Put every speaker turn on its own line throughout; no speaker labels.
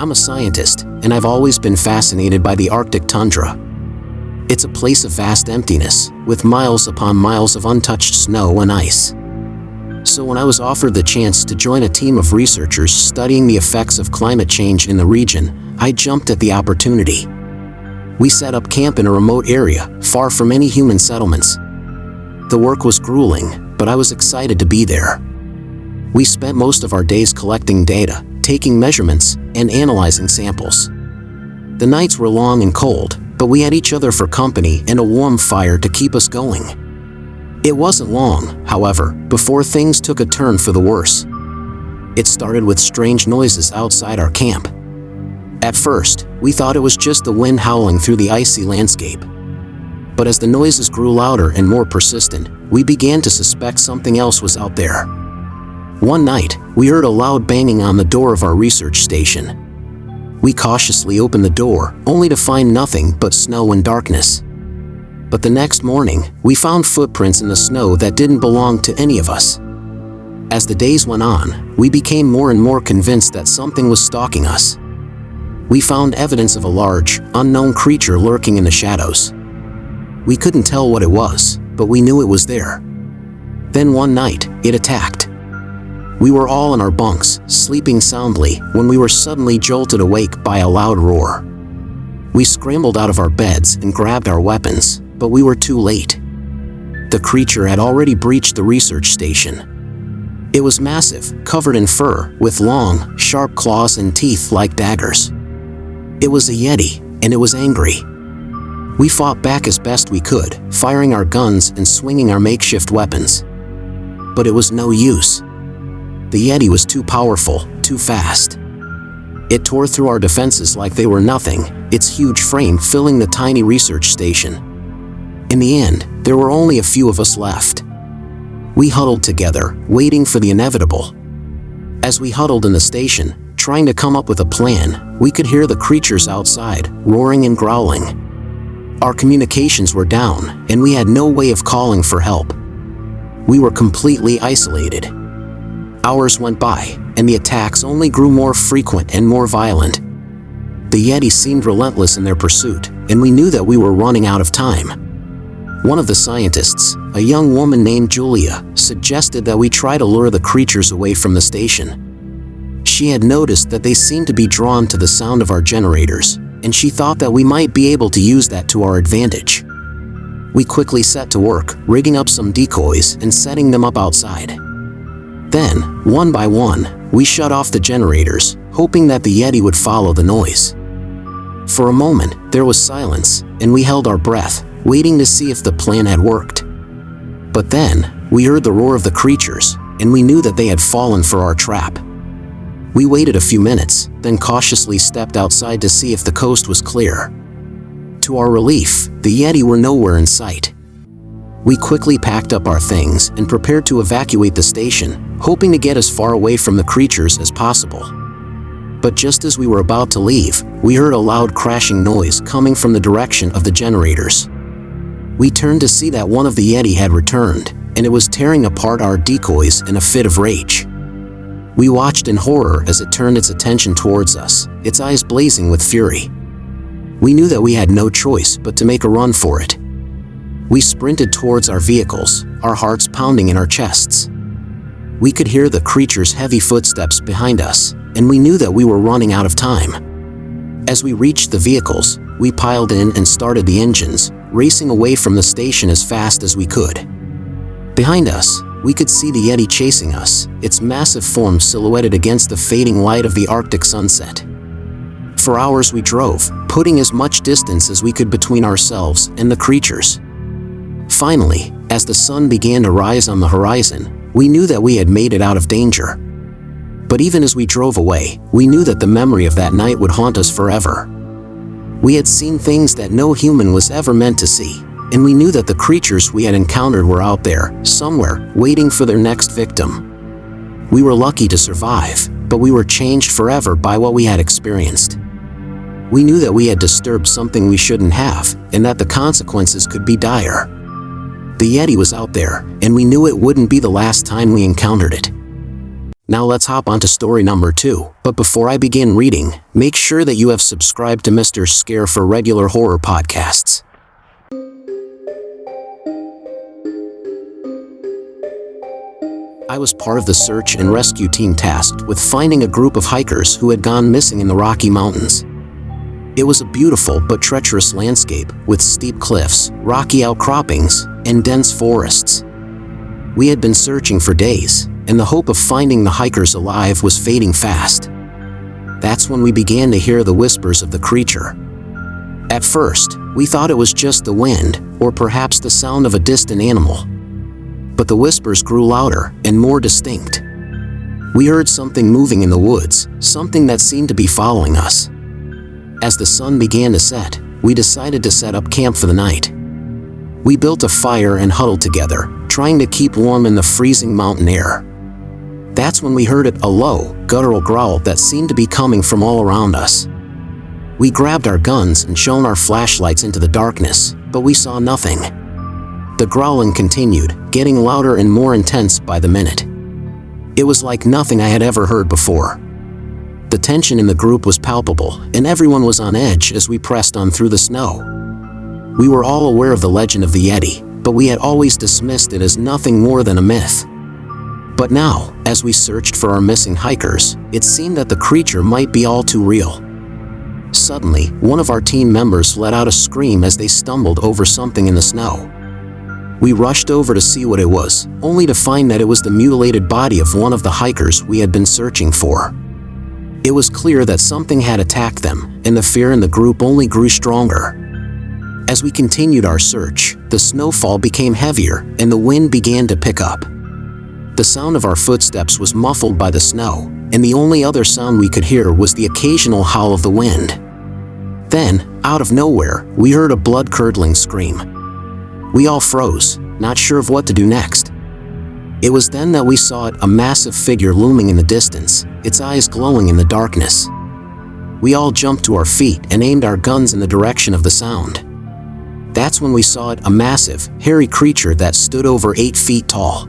I'm a scientist, and I've always been fascinated by the Arctic tundra. It's a place of vast emptiness, with miles upon miles of untouched snow and ice. So when I was offered the chance to join a team of researchers studying the effects of climate change in the region, I jumped at the opportunity. We set up camp in a remote area, far from any human settlements. The work was grueling, but I was excited to be there. We spent most of our days collecting data, taking measurements, and analyzing samples. The nights were long and cold, but we had each other for company and a warm fire to keep us going. It wasn't long, however, before things took a turn for the worse. It started with strange noises outside our camp. At first, we thought it was just the wind howling through the icy landscape. But as the noises grew louder and more persistent, we began to suspect something else was out there. One night, we heard a loud banging on the door of our research station. We cautiously opened the door, only to find nothing but snow and darkness. But the next morning, we found footprints in the snow that didn't belong to any of us. As the days went on, we became more and more convinced that something was stalking us. We found evidence of a large, unknown creature lurking in the shadows. We couldn't tell what it was, but we knew it was there. Then one night, it attacked. We were all in our bunks, sleeping soundly, when we were suddenly jolted awake by a loud roar. We scrambled out of our beds and grabbed our weapons, but we were too late. The creature had already breached the research station. It was massive, covered in fur, with long, sharp claws and teeth like daggers. It was a Yeti, and it was angry. We fought back as best we could, firing our guns and swinging our makeshift weapons. But it was no use. The Yeti was too powerful, too fast. It tore through our defenses like they were nothing, its huge frame filling the tiny research station. In the end, there were only a few of us left. We huddled together, waiting for the inevitable. As we huddled in the station, trying to come up with a plan, we could hear the creatures outside, roaring and growling. Our communications were down, and we had no way of calling for help. We were completely isolated. Hours went by, and the attacks only grew more frequent and more violent. The Yeti seemed relentless in their pursuit, and we knew that we were running out of time. One of the scientists, a young woman named Julia, suggested that we try to lure the creatures away from the station. She had noticed that they seemed to be drawn to the sound of our generators, and she thought that we might be able to use that to our advantage. We quickly set to work, rigging up some decoys and setting them up outside. Then, one by one, we shut off the generators, hoping that the Yeti would follow the noise. For a moment, there was silence, and we held our breath, waiting to see if the plan had worked. But then, we heard the roar of the creatures, and we knew that they had fallen for our trap. We waited a few minutes, then cautiously stepped outside to see if the coast was clear. To our relief, the Yeti were nowhere in sight. We quickly packed up our things and prepared to evacuate the station, hoping to get as far away from the creatures as possible. But just as we were about to leave, we heard a loud crashing noise coming from the direction of the generators. We turned to see that one of the Yeti had returned, and it was tearing apart our decoys in a fit of rage. We watched in horror as it turned its attention towards us, its eyes blazing with fury. We knew that we had no choice but to make a run for it. We sprinted towards our vehicles, our hearts pounding in our chests. We could hear the creature's heavy footsteps behind us, and we knew that we were running out of time. As we reached the vehicles, we piled in and started the engines, racing away from the station as fast as we could. Behind us, we could see the Yeti chasing us, its massive form silhouetted against the fading light of the Arctic sunset. For hours we drove, putting as much distance as we could between ourselves and the creatures. Finally, as the sun began to rise on the horizon, we knew that we had made it out of danger. But even as we drove away, we knew that the memory of that night would haunt us forever. We had seen things that no human was ever meant to see, and we knew that the creatures we had encountered were out there, somewhere, waiting for their next victim. We were lucky to survive, but we were changed forever by what we had experienced. We knew that we had disturbed something we shouldn't have, and that the consequences could be dire. The Yeti was out there, and we knew it wouldn't be the last time we encountered it. Now let's hop on to story number 2. But before I begin reading, make sure that you have subscribed to Mr. Scare for regular horror podcasts. I was part of the search and rescue team tasked with finding a group of hikers who had gone missing in the Rocky Mountains. It was a beautiful but treacherous landscape with steep cliffs, rocky outcroppings, and dense forests. We had been searching for days, and the hope of finding the hikers alive was fading fast. That's when we began to hear the whispers of the creature. At first, we thought it was just the wind, or perhaps the sound of a distant animal. But the whispers grew louder and more distinct. We heard something moving in the woods, something that seemed to be following us. As the sun began to set, we decided to set up camp for the night. We built a fire and huddled together, trying to keep warm in the freezing mountain air. That's when we heard a low, guttural growl that seemed to be coming from all around us. We grabbed our guns and shone our flashlights into the darkness, but we saw nothing. The growling continued, getting louder and more intense by the minute. It was like nothing I had ever heard before. The tension in the group was palpable, and everyone was on edge as we pressed on through the snow. We were all aware of the legend of the Yeti, but we had always dismissed it as nothing more than a myth. But now, as we searched for our missing hikers, it seemed that the creature might be all too real. Suddenly, one of our team members let out a scream as they stumbled over something in the snow. We rushed over to see what it was, only to find that it was the mutilated body of one of the hikers we had been searching for. It was clear that something had attacked them, and the fear in the group only grew stronger. As we continued our search, the snowfall became heavier and the wind began to pick up. The sound of our footsteps was muffled by the snow, and the only other sound we could hear was the occasional howl of the wind. Then, out of nowhere, we heard a blood-curdling scream. We all froze, not sure of what to do next. It was then that we saw a massive figure looming in the distance, its eyes glowing in the darkness. We all jumped to our feet and aimed our guns in the direction of the sound. That's when we saw a massive, hairy creature that stood over 8 feet tall.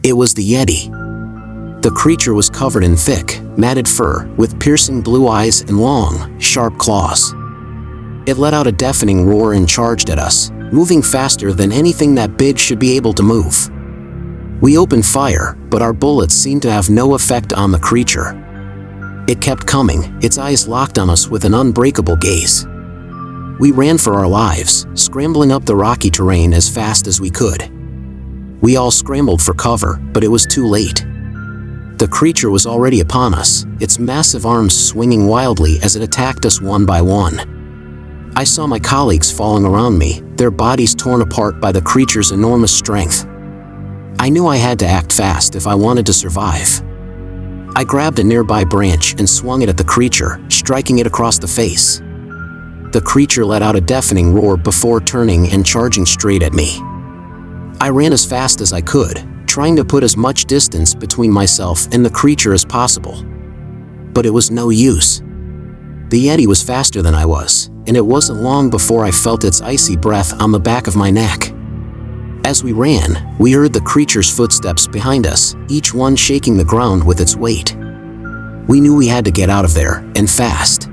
It was the Yeti. The creature was covered in thick, matted fur, with piercing blue eyes and long, sharp claws. It let out a deafening roar and charged at us, moving faster than anything that big should be able to move. We opened fire, but our bullets seemed to have no effect on the creature. It kept coming, its eyes locked on us with an unbreakable gaze. We ran for our lives, scrambling up the rocky terrain as fast as we could. We all scrambled for cover, but it was too late. The creature was already upon us, its massive arms swinging wildly as it attacked us one by one. I saw my colleagues falling around me, their bodies torn apart by the creature's enormous strength. I knew I had to act fast if I wanted to survive. I grabbed a nearby branch and swung it at the creature, striking it across the face. The creature let out a deafening roar before turning and charging straight at me. I ran as fast as I could, trying to put as much distance between myself and the creature as possible. But it was no use. The Yeti was faster than I was, and it wasn't long before I felt its icy breath on the back of my neck. As we ran, we heard the creature's footsteps behind us, each one shaking the ground with its weight. We knew we had to get out of there, and fast.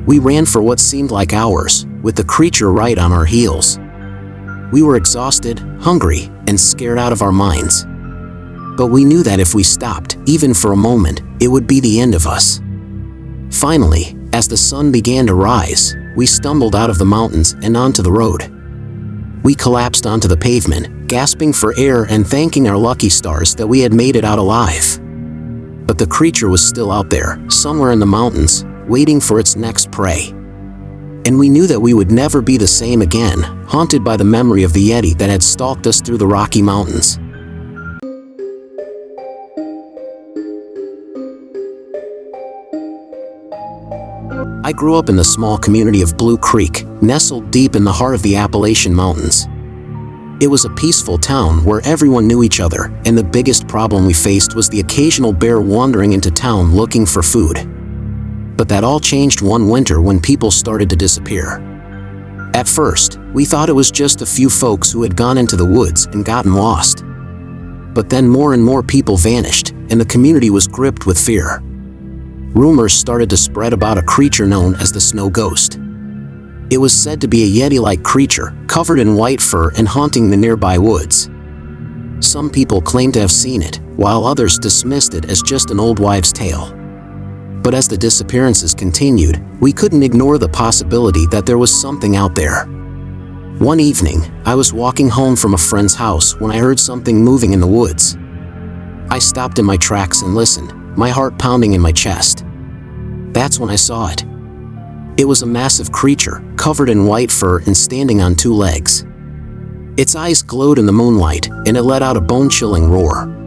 We ran for what seemed like hours, with the creature right on our heels. We were exhausted, hungry, and scared out of our minds. But we knew that if we stopped, even for a moment, it would be the end of us. Finally, as the sun began to rise, we stumbled out of the mountains and onto the road. We collapsed onto the pavement, gasping for air and thanking our lucky stars that we had made it out alive. But the creature was still out there, somewhere in the mountains, waiting for its next prey. And we knew that we would never be the same again, haunted by the memory of the Yeti that had stalked us through the Rocky Mountains. I grew up in the small community of Blue Creek, nestled deep in the heart of the Appalachian Mountains. It was a peaceful town where everyone knew each other, and the biggest problem we faced was the occasional bear wandering into town looking for food. But that all changed one winter when people started to disappear. At first, we thought it was just a few folks who had gone into the woods and gotten lost. But then more and more people vanished, and the community was gripped with fear. Rumors started to spread about a creature known as the Snow Ghost. It was said to be a Yeti-like creature, covered in white fur and haunting the nearby woods. Some people claimed to have seen it, while others dismissed it as just an old wives' tale. But as the disappearances continued, we couldn't ignore the possibility that there was something out there. One evening, I was walking home from a friend's house when I heard something moving in the woods. I stopped in my tracks and listened, my heart pounding in my chest. That's when I saw it. It was a massive creature, covered in white fur and standing on two legs. Its eyes glowed in the moonlight, and it let out a bone-chilling roar.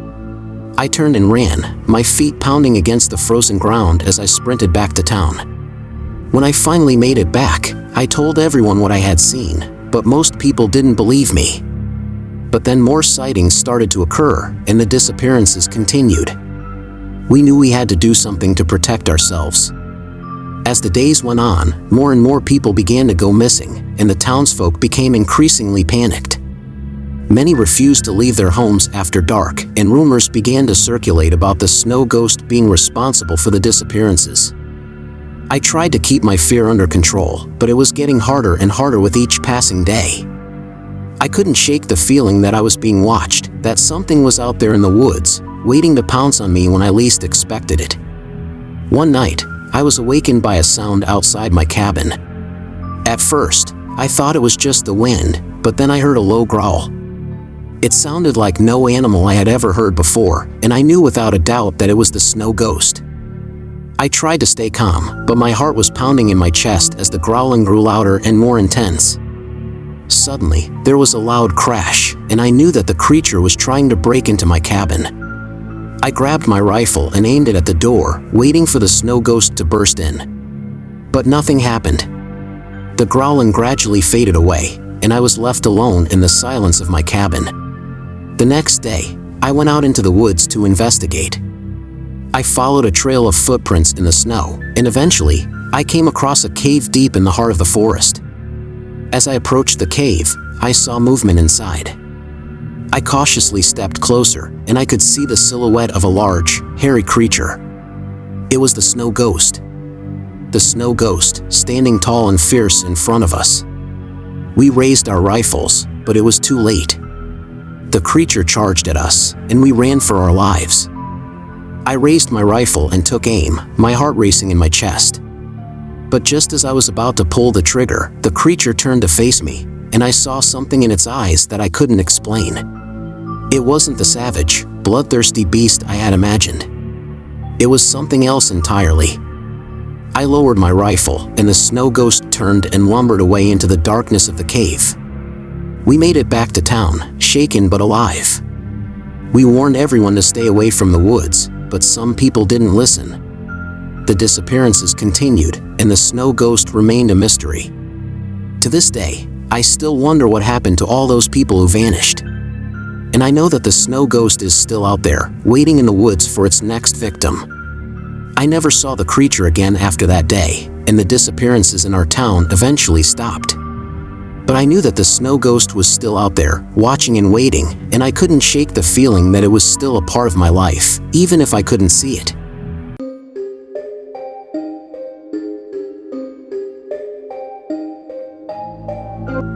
I turned and ran, my feet pounding against the frozen ground as I sprinted back to town. When I finally made it back, I told everyone what I had seen, but most people didn't believe me. But then more sightings started to occur, and the disappearances continued. We knew we had to do something to protect ourselves. As the days went on, more and more people began to go missing, and the townsfolk became increasingly panicked. Many refused to leave their homes after dark, and rumors began to circulate about the Snow Ghost being responsible for the disappearances. I tried to keep my fear under control, but it was getting harder and harder with each passing day. I couldn't shake the feeling that I was being watched, that something was out there in the woods, waiting to pounce on me when I least expected it. One night, I was awakened by a sound outside my cabin. At first, I thought it was just the wind, but then I heard a low growl. It sounded like no animal I had ever heard before, and I knew without a doubt that it was the Snow Ghost. I tried to stay calm, but my heart was pounding in my chest as the growling grew louder and more intense. Suddenly, there was a loud crash, and I knew that the creature was trying to break into my cabin. I grabbed my rifle and aimed it at the door, waiting for the Snow Ghost to burst in. But nothing happened. The growling gradually faded away, and I was left alone in the silence of my cabin. The next day, I went out into the woods to investigate. I followed a trail of footprints in the snow, and eventually, I came across a cave deep in the heart of the forest. As I approached the cave, I saw movement inside. I cautiously stepped closer, and I could see the silhouette of a large, hairy creature. It was the Snow Ghost. The Snow Ghost, standing tall and fierce in front of us. We raised our rifles, but it was too late. The creature charged at us, and we ran for our lives. I raised my rifle and took aim, my heart racing in my chest. But just as I was about to pull the trigger, the creature turned to face me, and I saw something in its eyes that I couldn't explain. It wasn't the savage, bloodthirsty beast I had imagined. It was something else entirely. I lowered my rifle, and the Snow Ghost turned and lumbered away into the darkness of the cave. We made it back to town, shaken but alive. We warned everyone to stay away from the woods, but some people didn't listen. The disappearances continued, and the Snow Ghost remained a mystery. To this day, I still wonder what happened to all those people who vanished. And I know that the Snow Ghost is still out there, waiting in the woods for its next victim. I never saw the creature again after that day, and the disappearances in our town eventually stopped. But I knew that the Snow Ghost was still out there, watching and waiting, and I couldn't shake the feeling that it was still a part of my life, even if I couldn't see it.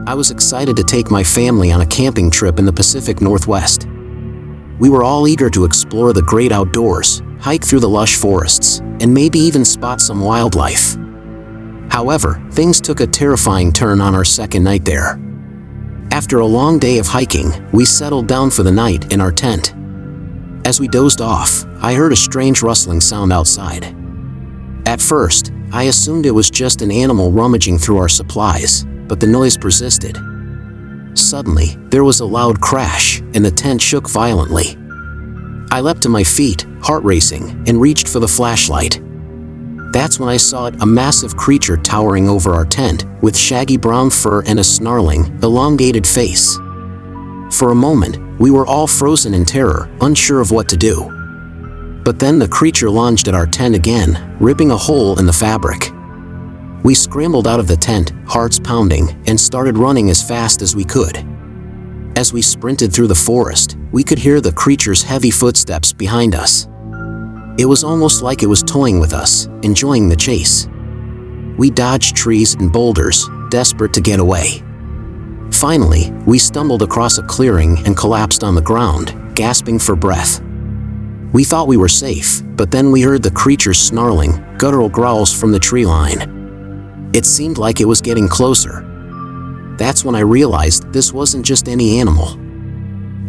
I was excited to take my family on a camping trip in the Pacific Northwest. We were all eager to explore the great outdoors, hike through the lush forests, and maybe even spot some wildlife. However, things took a terrifying turn on our second night there. After a long day of hiking, we settled down for the night in our tent. As we dozed off, I heard a strange rustling sound outside. At first, I assumed it was just an animal rummaging through our supplies, but the noise persisted. Suddenly, there was a loud crash, and the tent shook violently. I leapt to my feet, heart racing, and reached for the flashlight. That's when I saw it, a massive creature towering over our tent, with shaggy brown fur and a snarling, elongated face. For a moment, we were all frozen in terror, unsure of what to do. But then the creature lunged at our tent again, ripping a hole in the fabric. We scrambled out of the tent, hearts pounding, and started running as fast as we could. As we sprinted through the forest, we could hear the creature's heavy footsteps behind us. It was almost like it was toying with us, enjoying the chase. We dodged trees and boulders, desperate to get away. Finally, we stumbled across a clearing and collapsed on the ground, gasping for breath. We thought we were safe, but then we heard the creature snarling, guttural growls from the tree line. It seemed like it was getting closer. That's when I realized this wasn't just any animal.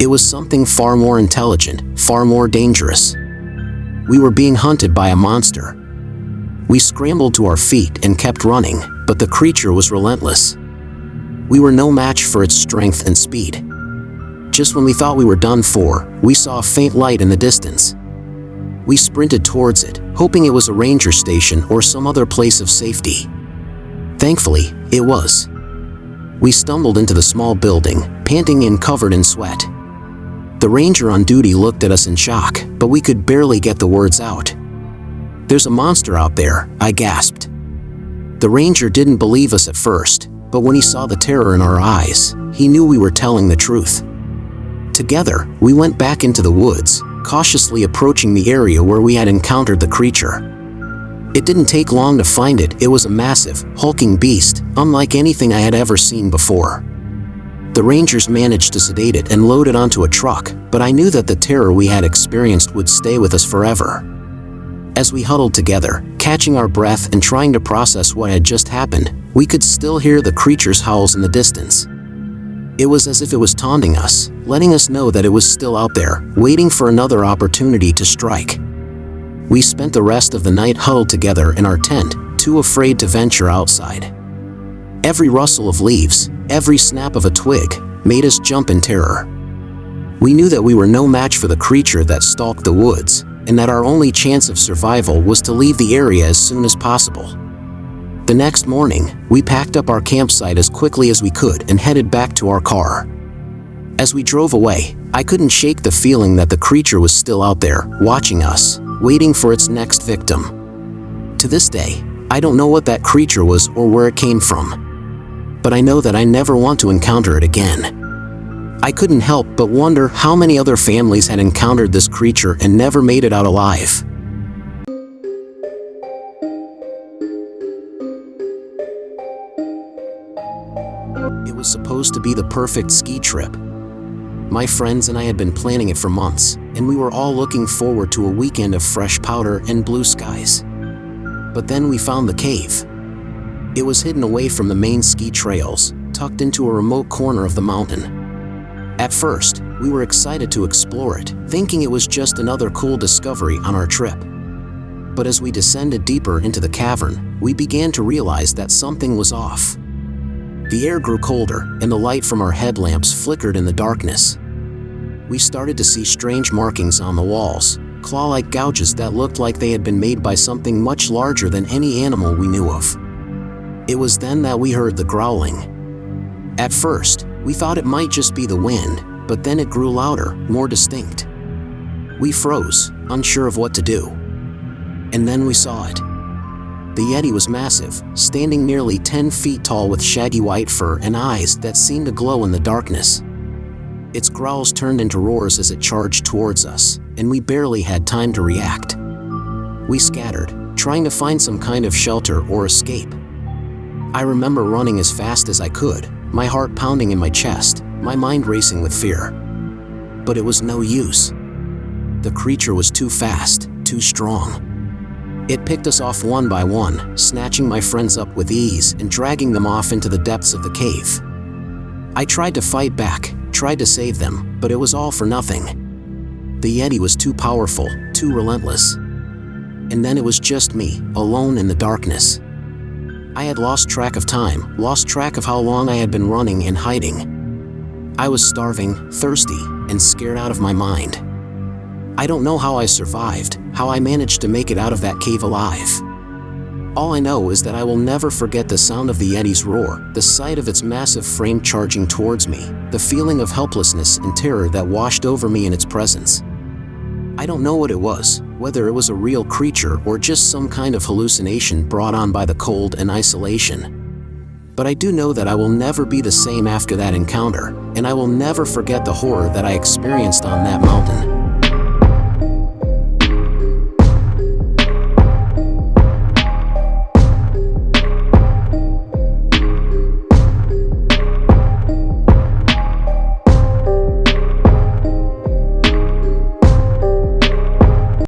It was something far more intelligent, far more dangerous. We were being hunted by a monster. We scrambled to our feet and kept running, but the creature was relentless. We were no match for its strength and speed. Just when we thought we were done for, we saw a faint light in the distance. We sprinted towards it, hoping it was a ranger station or some other place of safety. Thankfully, it was. We stumbled into the small building, panting and covered in sweat. The ranger on duty looked at us in shock, but we could barely get the words out. "There's a monster out there," I gasped. The ranger didn't believe us at first, but when he saw the terror in our eyes, he knew we were telling the truth. Together, we went back into the woods, cautiously approaching the area where we had encountered the creature. It didn't take long to find it. It was a massive, hulking beast, unlike anything I had ever seen before. The rangers managed to sedate it and load it onto a truck, but I knew that the terror we had experienced would stay with us forever. As we huddled together, catching our breath and trying to process what had just happened, we could still hear the creature's howls in the distance. It was as if it was taunting us, letting us know that it was still out there, waiting for another opportunity to strike. We spent the rest of the night huddled together in our tent, too afraid to venture outside. Every rustle of leaves, every snap of a twig, made us jump in terror. We knew that we were no match for the creature that stalked the woods, and that our only chance of survival was to leave the area as soon as possible. The next morning, we packed up our campsite as quickly as we could and headed back to our car. As we drove away, I couldn't shake the feeling that the creature was still out there, watching us, waiting for its next victim. To this day, I don't know what that creature was or where it came from. But I know that I never want to encounter it again. I couldn't help but wonder how many other families had encountered this creature and never made it out alive. It was supposed to be the perfect ski trip. My friends and I had been planning it for months, and we were all looking forward to a weekend of fresh powder and blue skies. But then we found the cave. It was hidden away from the main ski trails, tucked into a remote corner of the mountain. At first, we were excited to explore it, thinking it was just another cool discovery on our trip. But as we descended deeper into the cavern, we began to realize that something was off. The air grew colder, and the light from our headlamps flickered in the darkness. We started to see strange markings on the walls, claw-like gouges that looked like they had been made by something much larger than any animal we knew of. It was then that we heard the growling. At first, we thought it might just be the wind, but then it grew louder, more distinct. We froze, unsure of what to do. And then we saw it. The Yeti was massive, standing nearly 10 feet tall with shaggy white fur and eyes that seemed to glow in the darkness. Its growls turned into roars as it charged towards us, and we barely had time to react. We scattered, trying to find some kind of shelter or escape. I remember running as fast as I could, my heart pounding in my chest, my mind racing with fear. But it was no use. The creature was too fast, too strong. It picked us off one by one, snatching my friends up with ease and dragging them off into the depths of the cave. I tried to fight back, tried to save them, but it was all for nothing. The Yeti was too powerful, too relentless. And then it was just me, alone in the darkness. I had lost track of time, lost track of how long I had been running and hiding. I was starving, thirsty, and scared out of my mind. I don't know how I survived, how I managed to make it out of that cave alive. All I know is that I will never forget the sound of the Yeti's roar, the sight of its massive frame charging towards me, the feeling of helplessness and terror that washed over me in its presence. I don't know what it was, whether it was a real creature or just some kind of hallucination brought on by the cold and isolation. But I do know that I will never be the same after that encounter, and I will never forget the horror that I experienced on that mountain.